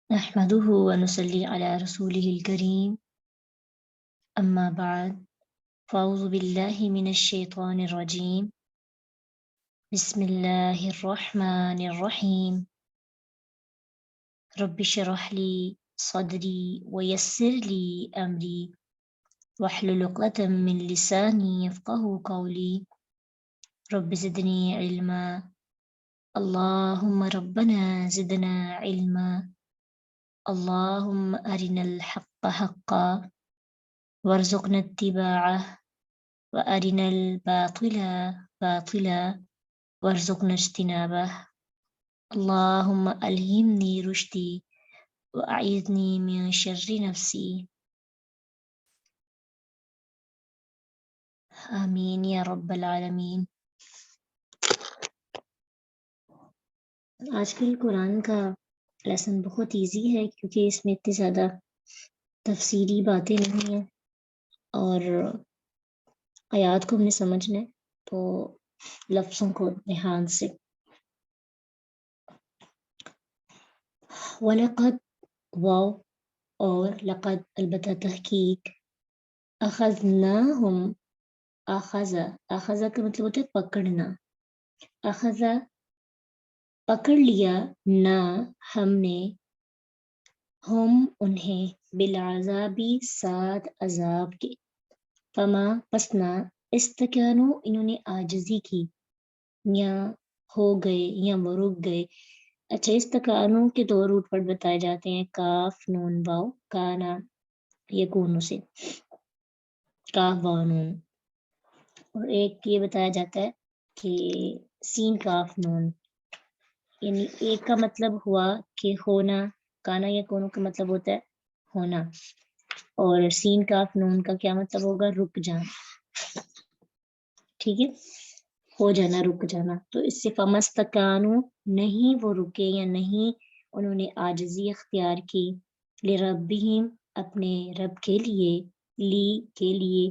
نحمده ونصلي على رسوله الكريم أما بعد فأعوذ بالله من الشيطان الرجيم بسم الله الرحمن الرحيم رب اشرح لي صدري ويسر لي أمري واحلل عقدة من لساني يفقه قولي رب زدني علما اللهم ربنا زدنا علما اللهم أرنا الحق حقا وارزقنا اتباعه وأرنا الباطل باطلا وارزقنا اجتنابه اللهم ألهمني رشدي وأعيذني من شر نفسي آمین یا رب العالمین۔ آج کل قرآن کا لیسن بہت ایزی ہے کیونکہ اس میں اتنی زیادہ تفسیری باتیں نہیں ہیں اور آیات کو ہم نے سمجھنا ہے تو لفظوں کو دھیان سے۔ وَلَقَدْ واو اور لقد البتہ تحقیق اخذناہم اخذ کا مطلب ہوتا ہے پکڑنا، اخذ پکڑ لیا، نہ ہم نے، ہم انہیں، بالعذابی ساتھ عذاب کے، فما پسنا استکانو انہوں نے عاجزی کی، یا ہو گئے یا وہ رک گئے۔ اچھا استکانو کے دو روٹ پر بتائے جاتے ہیں، کاف نون واو، کانا یکونو سے، کاف واو نون، اور ایک یہ بتایا جاتا ہے کہ سین کاف نون، یعنی ایک کا مطلب ہوا کہ ہونا، کانا یا کونوں کا مطلب ہوتا ہے ہونا، اور سین کاف نون کا کیا مطلب ہوگا؟ رک جانا، ٹھیک ہے، ہو جانا، رک جانا۔ تو اس سے فمستکانو نہیں وہ رکے یا نہیں انہوں نے عاجزی اختیار کی، لربہم اپنے رب کے لیے، لی کے لیے،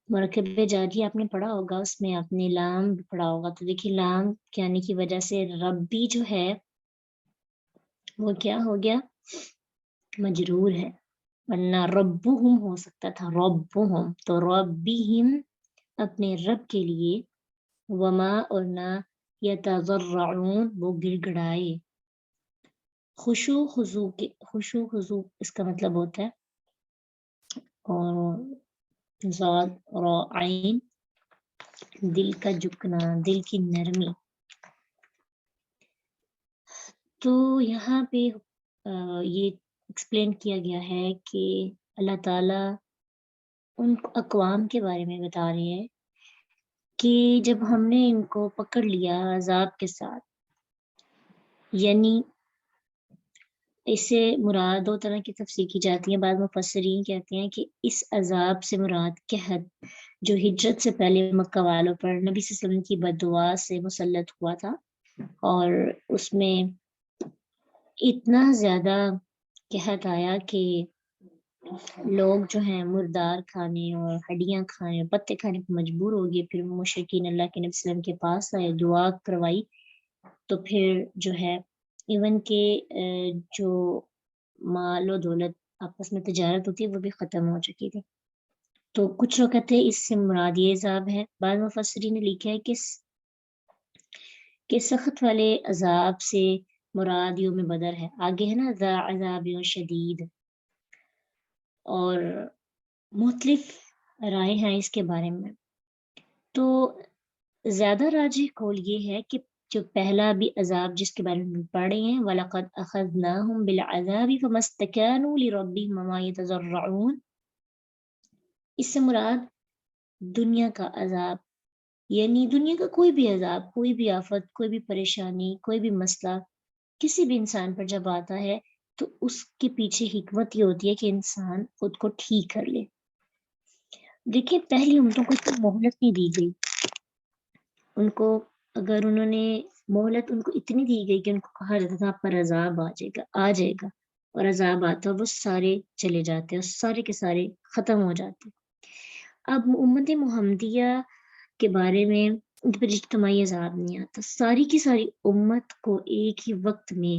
مرکب جاری آپ نے پڑھا ہوگا، اس میں آپ نے لام بھی پڑھا ہوگا، تو دیکھیے لام کے آنے کی وجہ سے ربی جو ہے وہ کیا ہو گیا؟ مجرور ہے، ورنہ ربہم ہو سکتا تھا، ربہم، تو ربہم اپنے رب کے لیے، وما اور نہ یتضرعون وہ گڑ گڑائے، خشوع خضوع اس کا مطلب ہوتا ہے، اور ضاد را عین دل کا جھکنا، دل کی نرمی۔ تو یہاں پہ یہ ایکسپلین کیا گیا ہے کہ اللہ تعالیٰ ان اقوام کے بارے میں بتا رہے ہیں کہ جب ہم نے ان کو پکڑ لیا عذاب کے ساتھ، یعنی اس سے مراد دو طرح کی تفسیر کی جاتی ہے، بعض مفسرین کہتے ہیں کہ اس عذاب سے مراد قحط جو ہجرت سے پہلے مکہ والوں پر نبی صلی اللہ علیہ وسلم کی بددعا سے مسلط ہوا تھا، اور اس میں اتنا زیادہ قحط آیا کہ لوگ جو ہیں مردار کھانے اور ہڈیاں کھانے اور پتے کھانے پر مجبور ہو گئے۔ پھر مشرکین اللہ کے نبی صلی اللہ علیہ وسلم کے پاس آئے، دعا کروائی، تو پھر جو ہے ایون کہ جو مال و دولت آپس میں تجارت ہوتی ہے وہ بھی ختم ہو چکی تھی۔ تو کچھ لوگ کہتے ہیں اس سے مراد یہ عذاب ہے، بعض مفسرین نے لکھا ہے کہ سخت والے عذاب سے مراد یوم بدر ہے، آگے ہے نا ذا عذاب شدید، اور مختلف رائے ہیں اس کے بارے میں۔ تو زیادہ راجح قول یہ ہے کہ جو پہلا بھی عذاب جس کے بارے میں پڑھ رہے ہیں، وَلَقَدْ أَخَذْنَاهُمْ بِالْعَذَابِ فَمَا اسْتَكَانُوا لِرَبِّهِمْ وَمَا يَتَضَرَّعُونَ، اس سے مراد دنیا کا عذاب، یعنی دنیا کا کوئی بھی عذاب، کوئی بھی آفت، کوئی بھی پریشانی، کوئی بھی مسئلہ کسی بھی انسان پر جب آتا ہے تو اس کے پیچھے حکمت یہ ہوتی ہے کہ انسان خود کو ٹھیک کر لے۔ دیکھیں پہلی امتوں کو اتنی مہلت نہیں دی گئی، ان کو اگر انہوں نے مہلت ان کو اتنی دی گئی کہ ان کو کہا جاتا تھا آپ پر عذاب آ جائے گا، اور عذاب آتا وہ سارے چلے جاتے اور سارے کے سارے ختم ہو جاتے۔ اب امت محمدیہ کے بارے میں ان پر اجتماعی عذاب نہیں آتا، ساری کی ساری امت کو ایک ہی وقت میں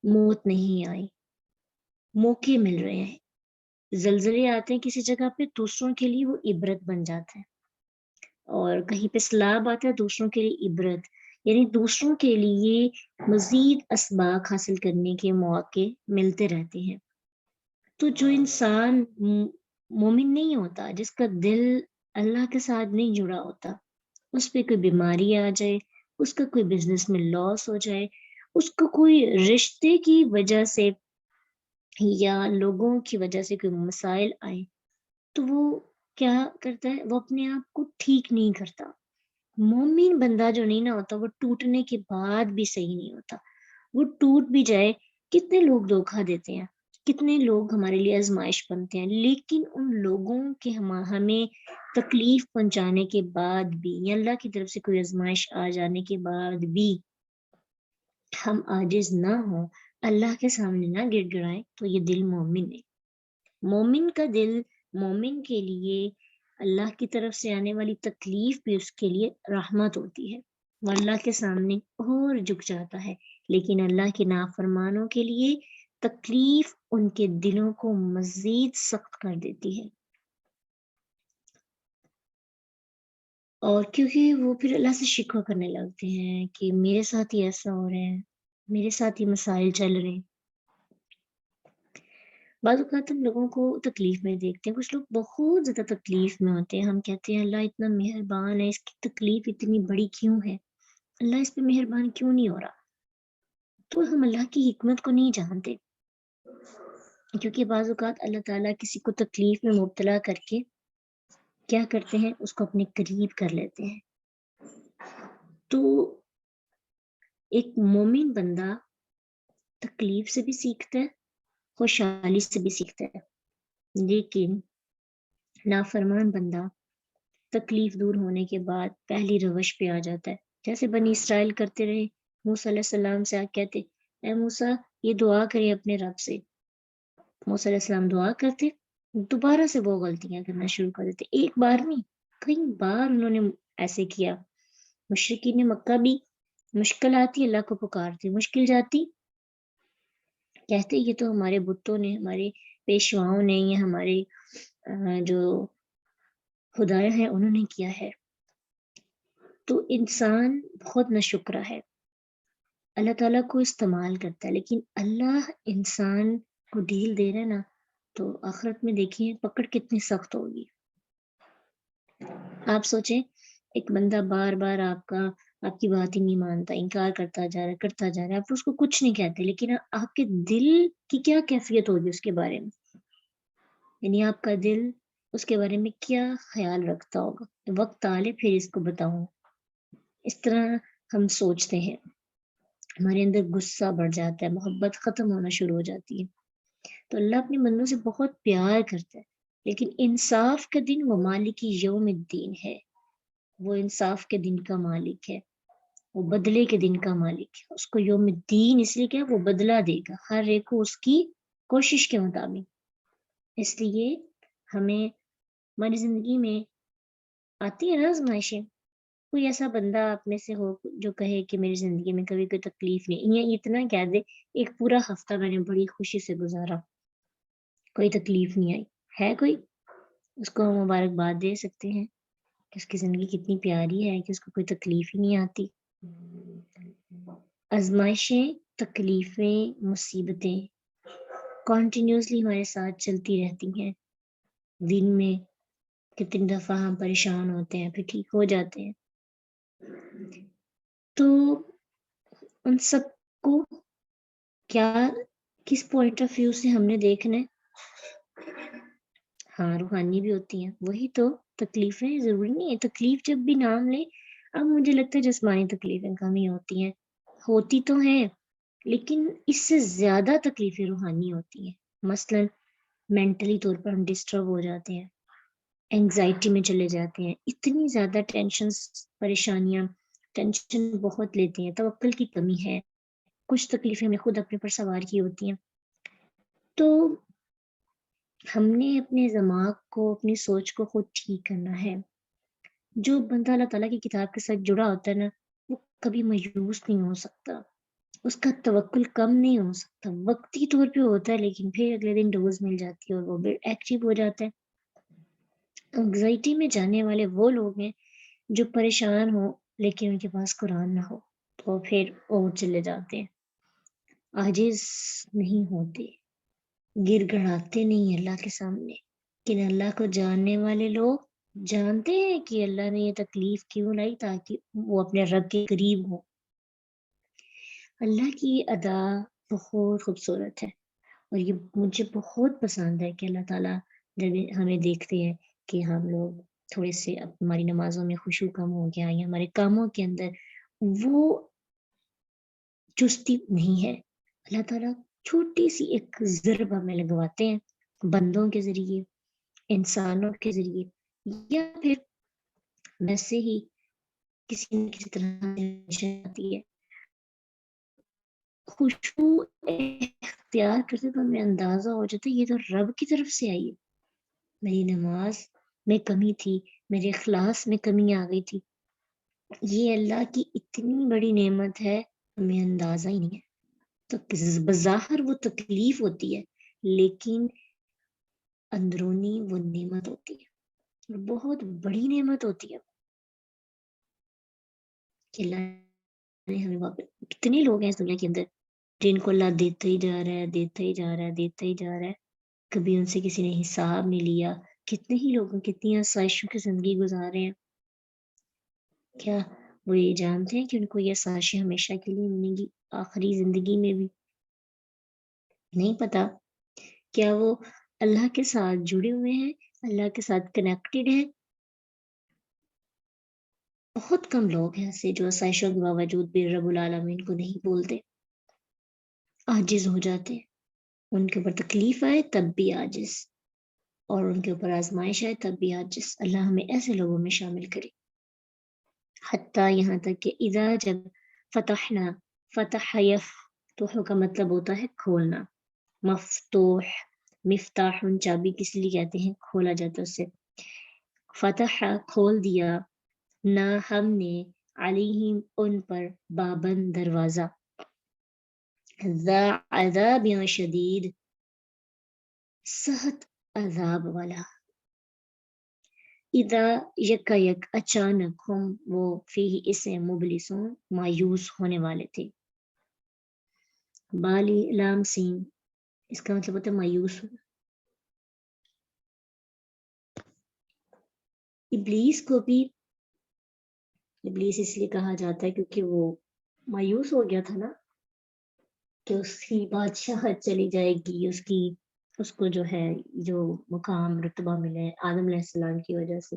موت نہیں آئی، موقع مل رہے ہیں، زلزلے آتے ہیں کسی جگہ پہ، دوسروں کے لیے وہ عبرت بن جاتا ہے، اور کہیں پہ سیلاب آتا ہے دوسروں کے لیے عبرت، یعنی دوسروں کے لیے مزید اسباق حاصل کرنے کے مواقع ملتے رہتے ہیں۔ تو جو انسان مومن نہیں ہوتا، جس کا دل اللہ کے ساتھ نہیں جڑا ہوتا، اس پہ کوئی بیماری آ جائے، اس کا کوئی بزنس میں لاس ہو جائے، اس کو کوئی رشتے کی وجہ سے یا لوگوں کی وجہ سے کوئی مسائل آئے، تو وہ کیا کرتا ہے؟ وہ اپنے آپ کو ٹھیک نہیں کرتا۔ مومن بندہ جو نہیں نہ ہوتا، وہ ٹوٹنے کے بعد بھی صحیح نہیں ہوتا۔ وہ ٹوٹ بھی جائے، کتنے لوگ دھوکا دیتے ہیں، کتنے لوگ ہمارے لیے آزمائش بنتے ہیں، لیکن ان لوگوں کے ہمیں تکلیف پہنچانے کے بعد بھی، یا اللہ کی طرف سے کوئی آزمائش آ جانے کے بعد بھی ہم عاجز نہ ہوں، اللہ کے سامنے نہ گڑ گڑائیں، تو یہ دل مومن ہے۔ مومن کا دل، مومن کے لیے اللہ کی طرف سے آنے والی تکلیف بھی اس کے لیے رحمت ہوتی ہے، وہ اللہ کے سامنے اور جھک جاتا ہے، لیکن اللہ کے نافرمانوں کے لیے تکلیف ان کے دلوں کو مزید سخت کر دیتی ہے، اور کیونکہ وہ پھر اللہ سے شکوہ کرنے لگتے ہیں کہ میرے ساتھ ہی ایسا ہو رہا ہے، میرے ساتھ ہی مسائل چل رہے ہیں۔ بعض اوقات ہم لوگوں کو تکلیف میں دیکھتے ہیں، کچھ لوگ بہت زیادہ تکلیف میں ہوتے ہیں، ہم کہتے ہیں اللہ اتنا مہربان ہے، اس کی تکلیف اتنی بڑی کیوں ہے، اللہ اس پہ مہربان کیوں نہیں ہو رہا؟ تو ہم اللہ کی حکمت کو نہیں جانتے، کیونکہ بعض اوقات اللہ تعالیٰ کسی کو تکلیف میں مبتلا کر کے کیا کرتے ہیں، اس کو اپنے قریب کر لیتے ہیں۔ تو ایک مومن بندہ تکلیف سے بھی سیکھتا ہے، خوشحالی سے بھی سیکھتا ہے، لیکن نافرمان بندہ تکلیف دور ہونے کے بعد پہلی روش پہ آ جاتا ہے، جیسے بنی اسرائیل کرتے رہے، موسیٰ علیہ السلام سے کہتے اے موسیٰ یہ دعا کرے اپنے رب سے، موسیٰ علیہ السلام دعا کرتے، دوبارہ سے وہ غلطیاں کرنا شروع کر دیتے، ایک بار نہیں کئی بار انہوں نے ایسے کیا۔ مشرکین مکہ بھی مشکل آتی اللہ کو پکارتے، مشکل جاتی کہتے یہ تو ہمارے بتوں نے، ہمارے پیشواؤں نے، یا ہمارے جو خدایا ہیں انہوں نے کیا ہے۔ تو انسان بہت ناشکرا ہے، اللہ تعالیٰ کو استعمال کرتا ہے، لیکن اللہ انسان کو ڈھیل دے رہا ہے نا، تو آخرت میں دیکھیے پکڑ کتنی سخت ہوگی۔ آپ سوچیں ایک بندہ بار بار آپ کی بات ہی نہیں مانتا، انکار کرتا جا رہا ہے، آپ اس کو کچھ نہیں کہتے، لیکن آپ کے دل کی کیا کیفیت ہوگی اس کے بارے میں، یعنی آپ کا دل اس کے بارے میں کیا خیال رکھتا ہوگا؟ وقت آلے پھر اس کو بتاؤں۔ اس طرح ہم سوچتے ہیں، ہمارے اندر غصہ بڑھ جاتا ہے، محبت ختم ہونا شروع ہو جاتی ہے۔ تو اللہ اپنے بندوں سے بہت پیار کرتا ہے، لیکن انصاف کا دن وہ مالک یوم الدین ہے، وہ انصاف کے دن کا مالک ہے، وہ بدلے کے دن کا مالک ہے، اس کو یوم الدین اس لیے کیا وہ بدلہ دے گا ہر ایک کو اس کی کوشش کے مطابق۔ اس لیے ہمیں ہماری زندگی میں آتی ہے نا آزمائشیں، کوئی ایسا بندہ آپ میں سے ہو جو کہے کہ میری زندگی میں کبھی کوئی تکلیف نہیں، یا اتنا کہہ دے ایک پورا ہفتہ میں نے بڑی خوشی سے گزارا، کوئی تکلیف نہیں آئی، ہے کوئی؟ اس کو ہم مبارکباد دے سکتے ہیں کہ اس کی زندگی کتنی پیاری ہے کہ اس کو کوئی تکلیف ہی نہیں آتی۔ آزمائشیں، تکلیفیں، مصیبتیں کنٹینیوسلی ہمارے ساتھ چلتی رہتی ہیں، دن میں کتنی دفعہ ہم پریشان ہوتے ہیں پھر ٹھیک ہو جاتے ہیں۔ تو ان سب کو کیا کس پوائنٹ آف ویو سے ہم نے دیکھنا ہے؟ ہاں روحانی بھی ہوتی ہیں، وہی تو تکلیفیں ضروری نہیں ہے، تکلیف جب بھی نام لے، اب مجھے لگتا ہے جسمانی تکلیفیں کم ہی ہوتی ہیں، ہوتی تو ہیں لیکن اس سے زیادہ تکلیفیں روحانی ہوتی ہیں، مثلاً مینٹلی طور پر ہم ڈسٹرب ہو جاتے ہیں، اینگزائٹی میں چلے جاتے ہیں، اتنی زیادہ ٹینشنز، پریشانیاں، ٹینشن بہت لیتے ہیں، توکل کی کمی ہے، کچھ تکلیفیں ہمیں خود اپنے پر سوار کی ہوتی ہیں۔ تو ہم نے اپنے دماغ کو، اپنی سوچ کو خود ٹھیک کرنا ہے۔ جو بندہ اللہ تعالیٰ کی کتاب کے ساتھ جڑا ہوتا ہے نا، وہ کبھی مایوس نہیں ہو سکتا، اس کا توکل کم نہیں ہو سکتا، وقتی طور پہ ہوتا ہے لیکن پھر اگلے دن ڈوز مل جاتی ہے اور وہ بھی ایکٹیو ہو جاتا ہے۔ انگزائٹی میں جانے والے وہ لوگ ہیں جو پریشان ہو لیکن ان کے پاس قرآن نہ ہو تو پھر اور چلے جاتے ہیں، عاجز نہیں ہوتے، گر گڑاتے نہیں اللہ کے سامنے۔ لیکن اللہ کو جاننے والے لوگ جانتے ہیں کہ اللہ نے یہ تکلیف کیوں لائی، تاکہ وہ اپنے رب کے قریب ہو۔ اللہ کی ادا بہت خوبصورت ہے اور یہ مجھے بہت پسند ہے کہ اللہ تعالیٰ جب ہمیں دیکھتے ہیں کہ ہم لوگ تھوڑے سے ہماری نمازوں میں خشوع کم ہو گیا یا ہمارے کاموں کے اندر وہ چستی نہیں ہے، اللہ تعالیٰ چھوٹی سی ایک ضرب ہمیں لگواتے ہیں بندوں کے ذریعے، انسانوں کے ذریعے، یا پھر ویسے ہی کسی نہ کسی طرح آتی ہے۔ خوشبو اختیار کرتے تو ہمیں اندازہ ہو جاتا ہے یہ تو رب کی طرف سے آئی ہے۔ میری نماز میں کمی تھی، میرے اخلاص میں کمی آ گئی تھی، یہ اللہ کی اتنی بڑی نعمت ہے ہمیں اندازہ ہی نہیں ہے۔ تو بظاہر وہ تکلیف ہوتی ہے لیکن اندرونی وہ نعمت ہوتی ہے، بہت بڑی نعمت ہوتی ہے کہ اللہ نے ہمیں واپس۔ کتنے لوگ ہیں اس دنیا کے اندر جن کو اللہ دیتا ہی جا رہا ہے، دیتا ہی جا رہا ہے، دیتا ہی جا رہا ہے، کبھی ان سے کسی نے حساب نہیں لیا۔ کتنے ہی لوگوں کتنی آسائشوں کی زندگی گزار رہے ہیں، کیا وہ یہ جانتے ہیں کہ ان کو یہ آسائشیں ہمیشہ کے لیے ملیں گی، آخری زندگی میں بھی؟ نہیں پتا۔ کیا وہ اللہ کے ساتھ جڑے ہوئے ہیں، اللہ کے ساتھ کنیکٹڈ ہیں؟ بہت کم لوگ ہیں ایسے جو آسائشوں کے باوجود بھی رب العالمین کو نہیں بولتے، عاجز ہو جاتے ہیں۔ ان کے اوپر تکلیف آئے تب بھی عاجز، اور ان کے اوپر آزمائش آئے تب بھی عاجز۔ اللہ ہمیں ایسے لوگوں میں شامل کرے۔ حتیٰ یہاں تک کہ اذا جب فتحنا، فتح یفتح کا مطلب ہوتا ہے کھولنا، مفتوح مفتاح چابی کس لیے کہتے ہیں، کھولا جاتا ہے اس سے۔ فتح کھول دیا، نہ ہم نے علیہم ان پر بابن دروازہ، ذا عذاب شدید سخت عذاب والا، اذا یکا یک اچانک ہم وہ فیہ اسے مبلسون مایوس ہونے والے تھے۔ بالی لام سین اس کا مطلب ہوتا ہے مایوس ہونا۔ ابلیس کو بھی ابلیس اس لیے کہا جاتا ہے کیونکہ وہ مایوس ہو گیا تھا نا کہ اس کی بادشاہت چلی جائے گی، اس کو جو ہے جو مقام رتبہ ملے آدم علیہ السلام کی وجہ سے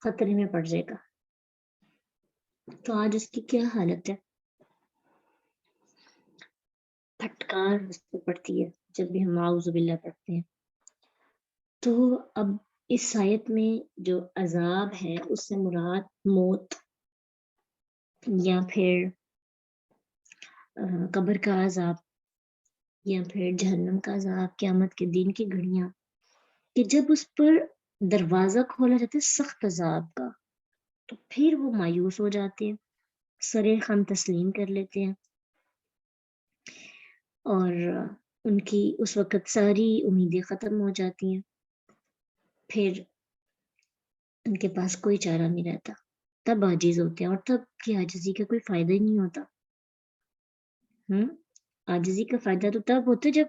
خطرے میں پڑ جائے گا۔ تو آج اس کی کیا حالت ہے، پھٹکار اس پہ پڑتی ہے جب بھی ہم اعوذ باللہ پڑھتے ہیں۔ تو اب اس آیت میں جو عذاب ہے اس سے مراد موت یا پھر قبر کا عذاب یا پھر جہنم کا عذاب، قیامت کے دن کی گھڑیاں، کہ جب اس پر دروازہ کھولا جاتا ہے سخت عذاب کا تو پھر وہ مایوس ہو جاتے ہیں، سرے خم تسلیم کر لیتے ہیں، اور ان کی اس وقت ساری امیدیں ختم ہو جاتی ہیں، پھر ان کے پاس کوئی چارہ نہیں رہتا، تب عاجز ہوتے ہیں، اور تب کی عاجزی کا کوئی فائدہ ہی نہیں ہوتا۔ عاجزی کا فائدہ تو تب ہوتا ہے جب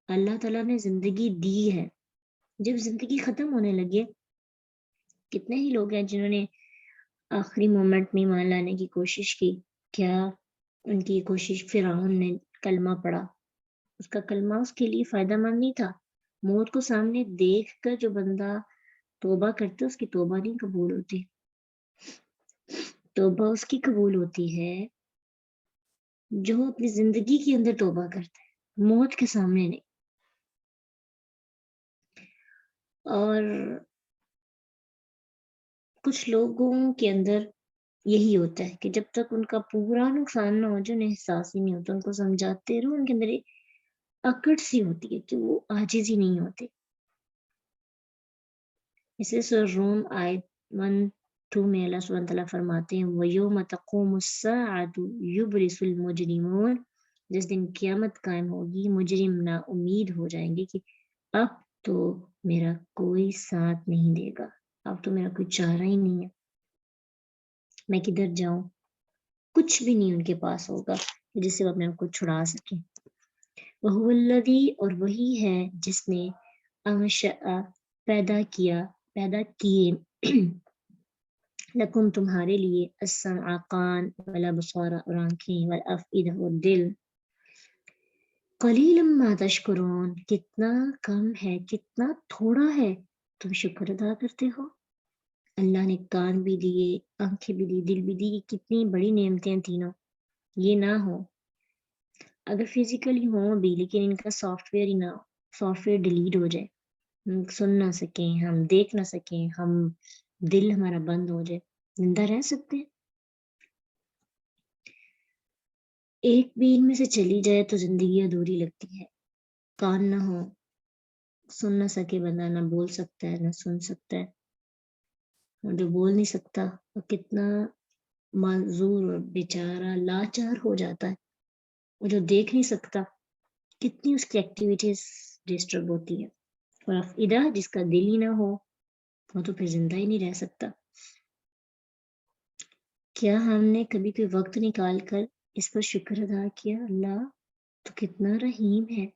اللہ تعالیٰ نے زندگی دی ہے، جب زندگی ختم ہونے لگے۔ کتنے ہی لوگ ہیں جنہوں نے آخری مومنٹ میں ایمان لانے کی کوشش کی، کیا ان کی کوشش فرعون نے کلمہ پڑھا، اس کا کلمہ اس کے لیے فائدہ مند نہیں تھا۔ موت کو سامنے دیکھ کر جو بندہ توبہ کرتا اس کی توبہ نہیں قبول ہوتی، توبہ اس کی قبول ہوتی ہے جو اپنی زندگی کے اندر توبہ کرتا ہے، موت کے سامنے نہیں۔ اور کچھ لوگوں کے اندر یہی ہوتا ہے کہ جب تک ان کا پورا نقصان نہ ہو جائے انہیں احساس ہی نہیں ہوتا، ان کو سمجھاتے رہو، ان کے اندر ایک اکڑ سی ہوتی ہے کہ وہ عاجز ہی نہیں ہوتے۔ اسے سورہ روم آیت 1-2 میں اللہ سبحانہ تعالیٰ فرماتے ہیں وَيَوْمَ تَقُومُ السَّاعَةُ يُبْلِسُ الْمُجْرِمُونَ جس دن قیامت قائم ہوگی مجرم نا امید ہو جائیں گے کہ اب تو میرا کوئی ساتھ نہیں دے گا، اب تو میرا کوئی چارہ ہی نہیں ہے، میں کدھر جاؤں، کچھ بھی نہیں ان کے پاس ہوگا جس سے وہ اپنے آپ کو چھڑا سکیں۔ وَهُوَ الَّذِي، اور وہی ہے جس نے انشأ پیدا کیے لکم تمہارے لیے السمع کان والابصار اور آنکھیں والافئدہ اور دل، قلیلا ما تشکرون کتنا کم ہے، کتنا تھوڑا ہے تم شکر ادا کرتے ہو۔ اللہ نے کان بھی دیے، آنکھیں بھی دی، دل بھی دی، یہ کتنی بڑی نعمتیں ہیں تینوں۔ یہ نہ ہو، اگر فزیکلی ہوں بھی لیکن ان کا سافٹ ویئر ہی نہ ہو، سافٹ ویئر ڈیلیٹ ہو جائے، ہم سن نہ سکیں، ہم دیکھ نہ سکیں، ہم دل ہمارا بند ہو جائے، زندہ رہ سکتے ہیں؟ ایک بھی ان میں سے چلی جائے تو زندگی ادھوری لگتی ہے۔ کان نہ ہو، سن نہ سکے بندہ، نہ بول سکتا ہے نہ سن سکتا ہے، اور جو بول نہیں سکتا وہ کتنا معذور اور بیچارہ لاچار ہو جاتا ہے، وہ جو دیکھ نہیں سکتا کتنی اس کی ایکٹیویٹیز ڈسٹرب ہوتی ہے، اور افئدہ جس کا دل ہی نہ ہو وہ تو پھر زندہ ہی نہیں رہ سکتا۔ کیا ہم نے کبھی کوئی وقت نکال کر اس پر شکر ادا کیا؟ اللہ تو کتنا رحیم ہے،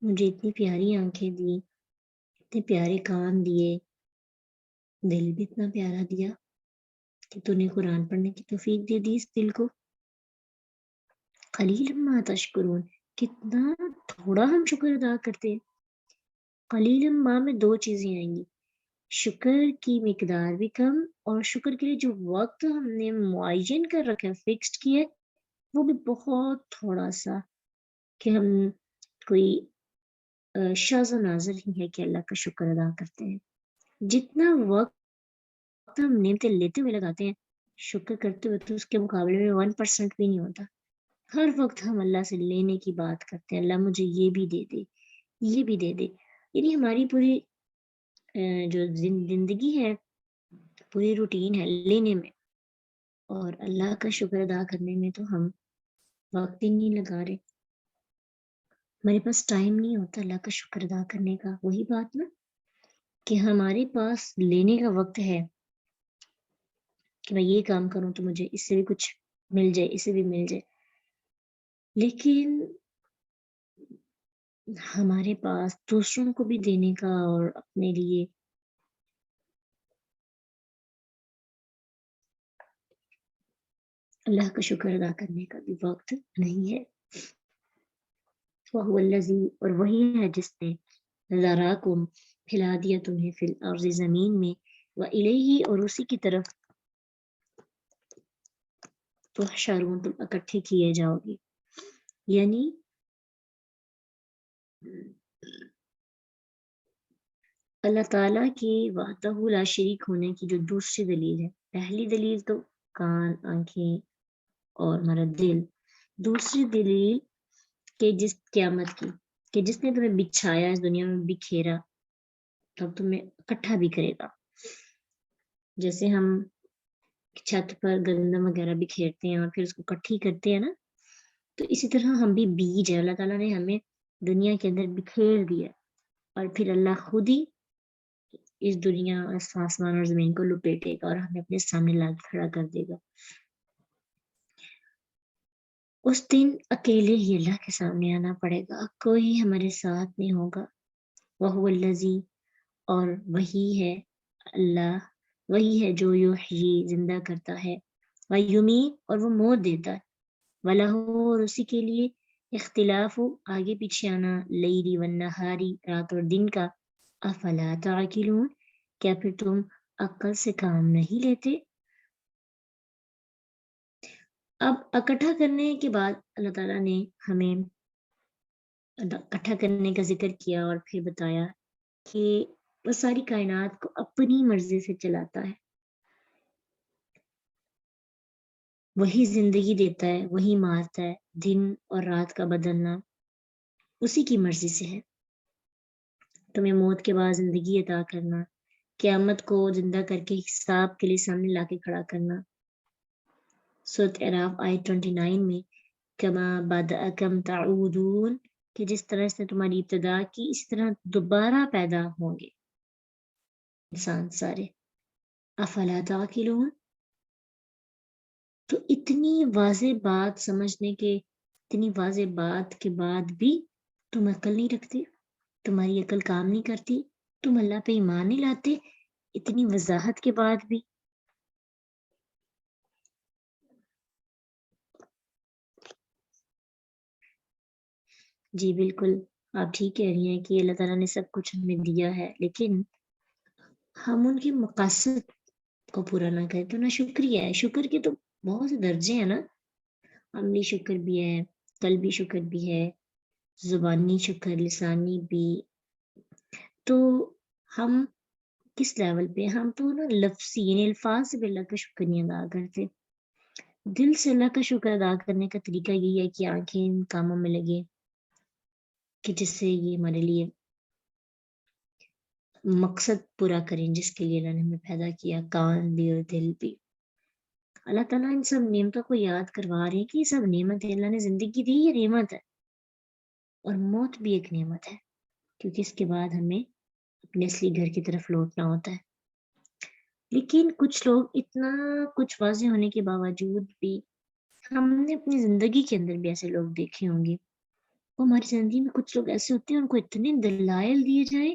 مجھے اتنی پیاری آنکھیں دی، اتنے پیارے کان دیے، دل بھی اتنا پیارا دیا کہ تو نے قرآن پڑھنے کی توفیق دے دی اس دل کو۔ قلیلا ما تشکرون کتنا تھوڑا ہم شکر ادا کرتے ہیں۔ قلیلا ما میں دو چیزیں آئیں گی، شکر کی مقدار بھی کم، اور شکر کے لیے جو وقت ہم نے معین کر رکھا ہے، فکسڈ کیا ہے، وہ بھی بہت تھوڑا سا، کہ ہم کوئی شاذ و نازر ہی ہے کہ اللہ کا شکر ادا کرتے ہیں۔ جتنا وقت ہم نعمتیں لیتے ہوئے لگاتے ہیں، شکر کرتے ہوئے تو اس کے مقابلے میں 1% بھی نہیں ہوتا۔ ہر وقت ہم اللہ سے لینے کی بات کرتے ہیں، اللہ مجھے یہ بھی دے دے، یہ بھی دے دے، یعنی ہماری پوری جو زندگی ہے، پوری روٹین ہے لینے میں، اور اللہ کا شکر ادا کرنے میں تو ہم وقت ہی نہیں لگا رہے، ہمارے پاس ٹائم نہیں ہوتا اللہ کا شکر ادا کرنے کا۔ وہی بات نا کہ ہمارے پاس لینے کا وقت ہے کہ میں یہ کام کروں تو مجھے اس سے بھی کچھ مل جائے، اس سے بھی مل جائے، لیکن ہمارے پاس دوسروں کو بھی دینے کا اور اپنے لیے اللہ کا شکر ادا کرنے کا بھی وقت نہیں ہے۔ وَهُوَ الَّذِي، اور وہی ہے جس نے ذَرَاكُمْ پھیلا دیا تمہیں فی الارض زمین میں، وَإِلَيْهِ اور اسی کی طرف تحشرون تم اکٹھے کیے جاؤ گے، یعنی اللہ تعالیٰ کے وحدہ لا شریک ہونے کی جو دوسری دلیل ہے، پہلی دلیل تو کان، آنکھیں اور ہمارا دل، دوسری دلیل کہ جس قیامت کی، کہ جس نے تمہیں بچھایا اس دنیا میں، بکھیرا، تب تمہیں اکٹھا بھی کرے گا۔ جیسے ہم چھت پر گندم وغیرہ بکھیرتے ہیں اور پھر اس کو اکٹھی کرتے ہیں نا، تو اسی طرح ہم بھی بیج ہے، اللہ تعالیٰ نے ہمیں دنیا کے اندر بکھیر دیا، اور پھر اللہ خود ہی اس دنیا، اس آسمان اور زمین کو لپیٹے گا اور ہمیں اپنے سامنے لا کے کھڑا کر دے گا۔ اس دن اکیلے ہی اللہ کے سامنے آنا پڑے گا، کوئی ہمارے ساتھ نہیں ہوگا۔ وَهُوَ الَّذِي، اور وہی ہے اللہ، وہی ہے جو یحیی زندہ کرتا ہے، وَیُمِیت اور وہ موت دیتا ہے، وَلَهُ اور اسی کے لیے اختلاف آگے پیچھے آنا، لیلی والنہاری رات اور دن کا، افلا تعقلون کیا پھر تم عقل سے کام نہیں لیتے؟ اب اکٹھا کرنے کے بعد اللہ تعالیٰ نے ہمیں اکٹھا کرنے کا ذکر کیا اور پھر بتایا کہ وہ ساری کائنات کو اپنی مرضی سے چلاتا ہے، وہی زندگی دیتا ہے، وہی مارتا ہے، دن اور رات کا بدلنا اسی کی مرضی سے ہے، تمہیں موت کے بعد زندگی عطا کرنا، قیامت کو زندہ کر کے حساب کے لیے سامنے لا کے کھڑا کرنا۔ سورۃ اعراف آیت 29 میں کما بدأکم تعودون کہ جس طرح سے تمہاری ابتدا کی اس طرح دوبارہ پیدا ہوں گے انسان سارے. افلا تعقلون تو اتنی واضح بات سمجھنے کے اتنی واضح بات کے بعد بھی تم عقل نہیں رکھتے، تمہاری عقل کام نہیں کرتی، تم اللہ پہ ایمان نہیں لاتے اتنی وضاحت کے بعد بھی. جی بالکل آپ ٹھیک کہہ رہی ہیں کہ اللہ تعالیٰ نے سب کچھ ہمیں دیا ہے، لیکن ہم ان کے مقاصد کو پورا نہ کریں تو نہ شکریہ ہے. شکر کے تو بہت سے درجے ہیں نا، عملی شکر بھی ہے، قلبی شکر بھی ہے، زبانی شکر، لسانی بھی. تو ہم کس لیول پہ؟ ہم تو نا لفظی یعنی الفاظ سے بھی اللہ کا شکر نہیں ادا کرتے. دل سے اللہ کا شکر ادا کرنے کا طریقہ یہی ہے کہ آنکھیں ان کاموں میں لگے کہ جس سے یہ ہمارے لیے مقصد پورا کریں جس کے لیے اللہ نے ہمیں پیدا کیا. کان بھی اور دل بھی. اللہ تعالیٰ ان سب نعمتوں کو یاد کروا رہے ہیں کہ یہ سب نعمت ہے. اللہ نے زندگی دی یہ نعمت ہے، اور موت بھی ایک نعمت ہے کیونکہ اس کے بعد ہمیں اپنے اصلی گھر کی طرف لوٹنا ہوتا ہے. لیکن کچھ لوگ اتنا کچھ واضح ہونے کے باوجود بھی، ہم نے اپنی زندگی کے اندر بھی ایسے لوگ دیکھے ہوں گے، وہ ہماری زندگی میں کچھ لوگ ایسے ہوتے ہیں ان کو اتنے دلائل دیے جائیں،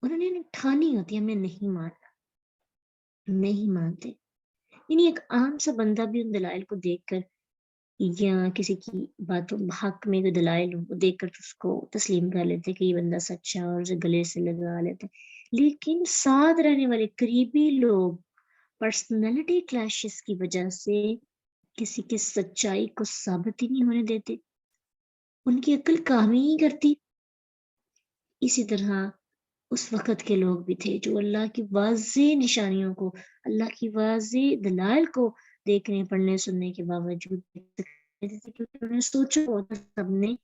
انہوں نے ٹھانی ہوتی ہے ہمیں نہیں ماننا، نہیں مانتے. یعنی ایک عام سا بندہ بھی ان دلائل کو دیکھ کر یا کسی کی باتوں حق میں جو دلائل ہوں وہ دیکھ کر اس کو تسلیم کر لیتے کہ یہ بندہ سچا، اور اسے گلے سے لگا لیتے. لیکن ساتھ رہنے والے قریبی لوگ پرسنالٹی کلیشز کی وجہ سے کسی کی سچائی کو ثابت ہی نہیں ہونے دیتے، ان کی عقل کام ہی نہیں کرتی. اسی طرح اس وقت کے لوگ بھی تھے جو اللہ کی واضح نشانیوں کو، اللہ کی واضح دلائل کو دیکھنے پڑھنے سننے کے باوجود کیونکہ انہوں نے سوچا ہوتا سب نے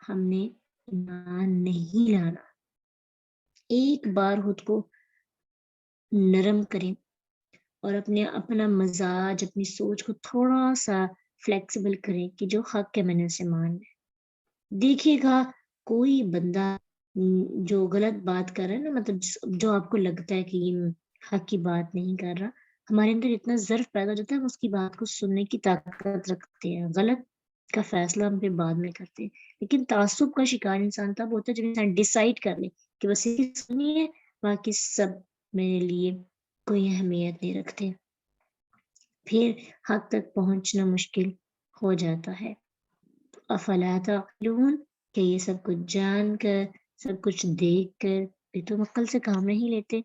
ہم نے ایمان نہیں لانا. ایک بار خود کو نرم کریں اور اپنا مزاج، اپنی سوچ کو تھوڑا سا فلیکسیبل کریں کہ جو حق ہے میں نے اسے مان لیا. دیکھیے گا کوئی بندہ جو غلط بات کر رہا ہے نا، مطلب جو آپ کو لگتا ہے کہ یہ حق کی بات نہیں کر رہا، ہمارے اندر اتنا ظرف پیدا ہو جاتا ہے ہم اس کی بات کو سننے کی طاقت رکھتے ہیں، غلط کا فیصلہ ہم پھر بعد میں کرتے ہیں. لیکن تعصب کا شکار انسان تب ہوتا ہے جب انسان ڈیسائیڈ کر لے کہ بس یہ سنی ہے، باقی سب میرے لیے کوئی اہمیت نہیں رکھتے. پھر حق تک پہنچنا مشکل ہو جاتا ہے. افلا تعقلون کہ یہ سب کچھ جان کر، سب کچھ دیکھ کر بھی تم عقل سے کام نہیں لیتے.